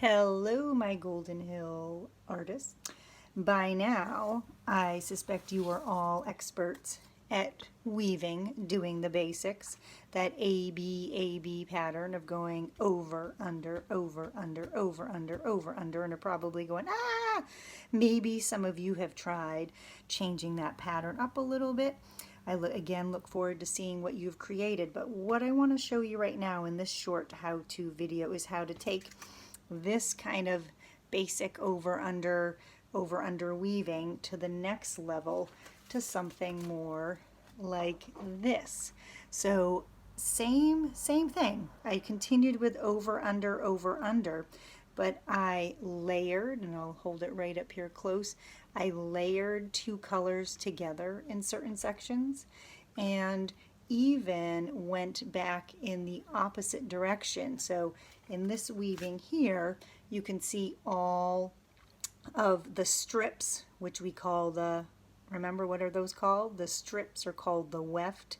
Hello, my Golden Hill artists. By now, I suspect you are all experts at weaving, doing the basics, that A, B pattern of going over, under, over, under, over, under, over, under, and are probably going, ah! Maybe some of you have tried changing that pattern up a little bit. Again look forward to seeing what you've created, but what I want to show you right now in this short how-to video is how to take this kind of basic over under weaving to the next level, to something more like this. So same thing. I continued with over under, but I layered, and I'll hold it right up here close. I layered two colors together in certain sections, and even went back in the opposite direction. So in this weaving here, you can see all of the strips, which we call remember what are those called? The strips are called the weft,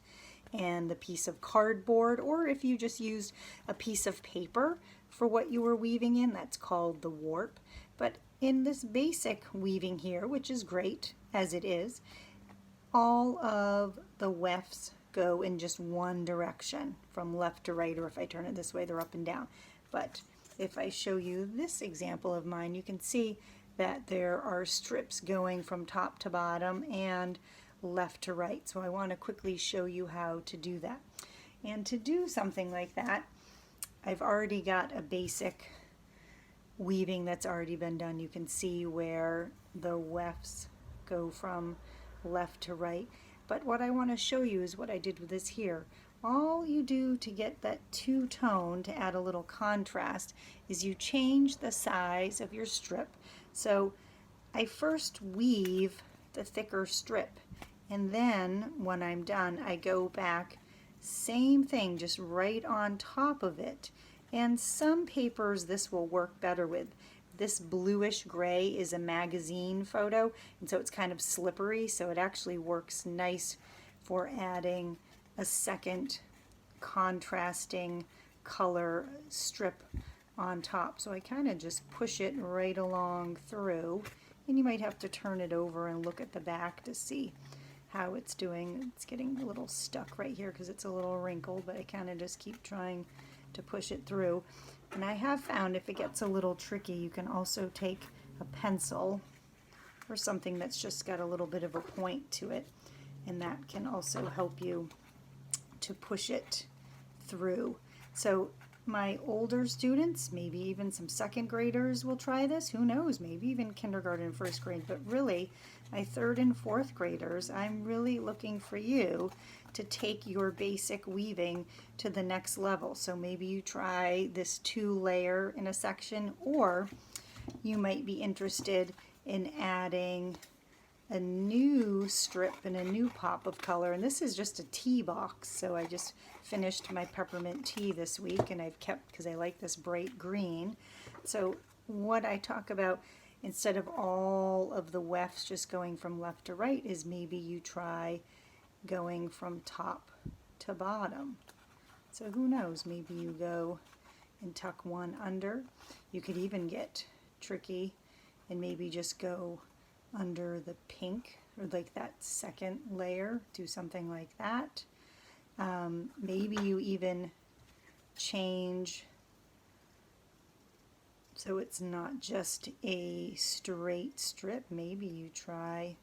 and the piece of cardboard, or if you just used a piece of paper for what you were weaving in, that's called the warp. But in this basic weaving here, which is great as it is, all of the wefts go in just one direction, from left to right, or if I turn it this way, they're up and down. But if I show you this example of mine, you can see that there are strips going from top to bottom and left to right. So I want to quickly show you how to do that. And to do something like that, I've already got a basic weaving that's already been done. You can see where the wefts go from left to right. But what I want to show you is what I did with this here. All you do to get that two-tone, to add a little contrast, is you change the size of your strip. So I first weave the thicker strip, and then when I'm done, I go back, same thing, just right on top of it. And some papers this will work better with. This bluish gray is a magazine photo, and so it's kind of slippery, so it actually works nice for adding a second contrasting color strip on top. So I kind of just push it right along through, and you might have to turn it over and look at the back to see how it's doing. It's getting a little stuck right here because it's a little wrinkled, but I kind of just keep trying to push it through. And I have found if it gets a little tricky, you can also take a pencil or something that's just got a little bit of a point to it, and that can also help you to push it through. So my older students, maybe even some second graders, will try this. Who knows, maybe even kindergarten and first grade. But really, my third and fourth graders, I'm really looking for you to take your basic weaving to the next level. So maybe you try this 2-layer in a section, or you might be interested in adding a new strip and a new pop of color. And this is just a tea box, so I just finished my peppermint tea this week, and I've kept, because I like this bright green. So what I talk about, instead of all of the wefts just going from left to right, is maybe you try going from top to bottom. So who knows, maybe you go and tuck one under. You could even get tricky and maybe just go under the pink, or like that second layer, do something like that. Maybe you even change so it's not just a straight strip. Maybe you try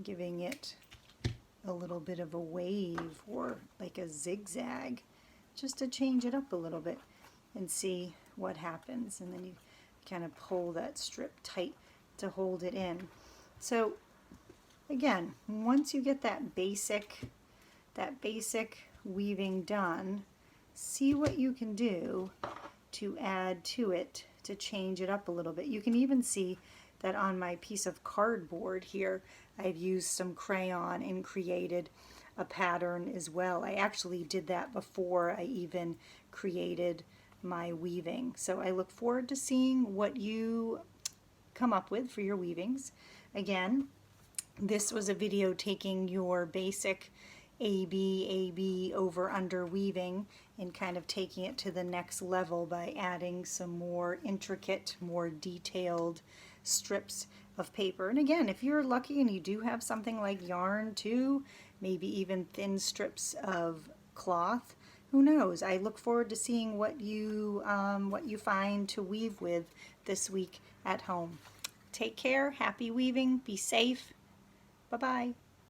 giving it a little bit of a wave, or like a zigzag, just to change it up a little bit and see what happens. And then you kind of pull that strip tight to hold it in. So again, once you get that basic weaving done, see what you can do to add to it to change it up a little bit. You can even see that on my piece of cardboard here, I've used some crayon and created a pattern as well. I actually did that before I even created my weaving. So I look forward to seeing what you come up with for your weavings. Again, this was a video taking your basic AB over under weaving and kind of taking it to the next level by adding some more intricate, more detailed strips of paper. And again, if you're lucky and you do have something like yarn too, maybe even thin strips of cloth, who knows? I look forward to seeing what you find to weave with this week at home. Take care, happy weaving, be safe, bye-bye.